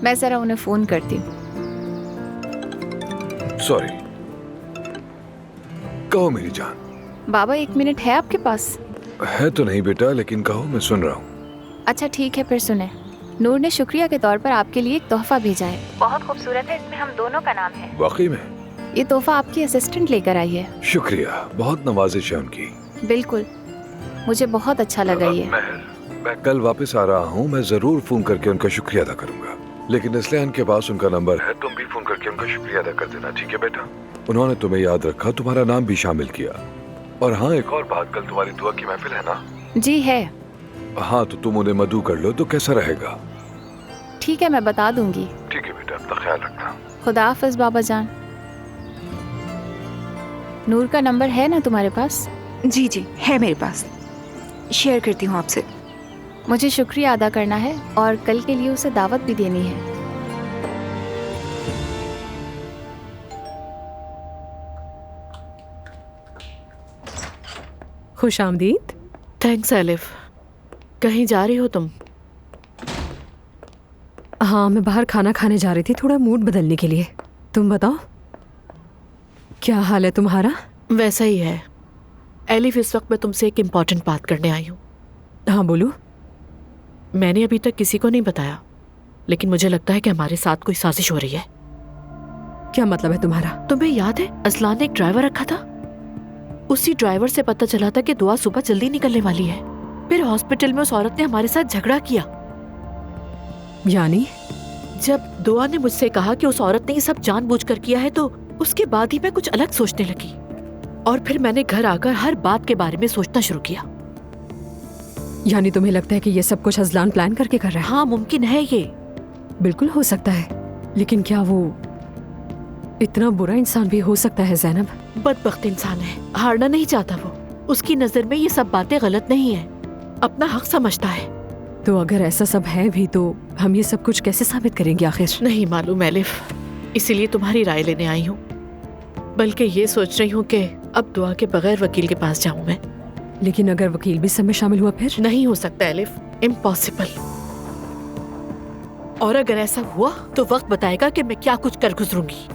मैं जरा उन्हें फोन करती हूँ। सॉरी। कहो मेरी जान। बाबा 1 मिनट है आपके पास? है तो नहीं बेटा, लेकिन कहो, मैं सुन रहा हूँ। अच्छा ठीक है, फिर सुने। नूर ने शुक्रिया के तौर पर आपके लिए एक तोहफा भेजा है। बहुत खूबसूरत है, इसमें हम दोनों का नाम है। वाकई में? ये तोहफा आपकी असिस्टेंट लेकर आई है। शुक्रिया, बहुत नवाजिश है उनकी। बिल्कुल, मुझे बहुत अच्छा लगा ये। मैं कल वापस आ रहा हूँ, मैं जरूर फोन करके उनका शुक्रिया अदा करूंगा। लेकिन इसलिए के पास उनका नंबर है, तुम भी फोन करके उनका शुक्रिया अदा कर देना, ठीक है बेटा? उन्होंने तुम्हें याद रखा, तुम्हारा नाम भी शामिल किया। और हाँ, एक और बात, कल तुम्हारी दुआ की महफिल है ना? जी है। हाँ, तो तुम उन्हें मदू कर लो तो कैसा रहेगा? ठीक है, मैं बता दूंगी। ठीक है बेटा, अपना ख्याल रखना। खुदा हाफिज बाबा जान। नूर का नंबर है ना तुम्हारे पास? जी जी है मेरे पास, शेयर करती हूँ आपसे। मुझे शुक्रिया अदा करना है और कल के लिए उसे दावत भी देनी है। खुश आमदीद। Thanks elif. कहीं जा रही हो तुम? हाँ, मैं बाहर खाना खाने जा रही थी, थोड़ा मूड बदलने के लिए। तुम बताओ, क्या हाल है तुम्हारा? वैसा ही है एलिफ। इस वक्त मैं तुमसे एक इम्पॉर्टेंट बात करने आई हूँ। हाँ बोलो। मैंने अभी तक किसी को नहीं बताया, लेकिन मुझे लगता है कि हमारे साथ कोई साजिश हो रही है। क्या मतलब है तुम्हारा? तुम्हें याद है असलान ने एक ड्राइवर रखा था? उसी ड्राइवर से पता चला था कि दुआ सुबह जल्दी निकलने वाली है। फिर हॉस्पिटल में उस औरत ने हमारे साथ झगड़ा किया। यानी? जब दुआ ने मुझसे कहा कि उस औरत ने ये सब जानबूझकर किया है, तो उसके बाद ही मैं कुछ अलग सोचने लगी। और फिर मैंने घर आकर हर बात के बारे में सोचना शुरू किया। यानी तुम्हें लगता है कि ये सब कुछ अजलान प्लान करके कर रहा है? हाँ, मुमकिन है ये। बिल्कुल हो सकता है, लेकिन क्या वो इतना बुरा इंसान भी हो सकता है ज़ैनब? बदबख्त इंसान है, हारना नहीं चाहता वो। उसकी नजर में ये सब बातें गलत नहीं है, अपना हक समझता है। तो अगर ऐसा सब है भी, तो हम ये सब कुछ कैसे साबित करेंगे आखिर? नहीं मालूम एलिफ, इसीलिए तुम्हारी राय लेने आई हूँ। बल्कि ये सोच रही हूँ कि अब दुआ के बगैर वकील के पास जाऊँ मैं। लेकिन अगर वकील भी सब में शामिल हुआ फिर? नहीं हो सकता एलिफ, इम्पॉसिबल। और अगर ऐसा हुआ तो वक्त बताएगा कि मैं क्या कुछ कर गुजरूंगी।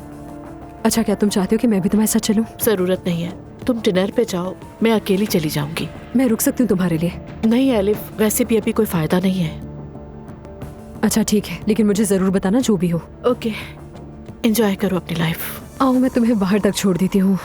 अच्छा, क्या तुम चाहते हो कि मैं भी तुम्हारे साथ चलूं? जरूरत नहीं है, तुम डिनर पे जाओ, मैं अकेली चली जाऊंगी। मैं रुक सकती हूँ तुम्हारे लिए? नहीं एलिफ, वैसे भी अभी कोई फायदा नहीं है। अच्छा ठीक है, लेकिन मुझे जरूर बताना जो भी हो। ओके, एंजॉय करो अपनी लाइफ। आओ, मैं तुम्हें बाहर तक छोड़ देती हूँ।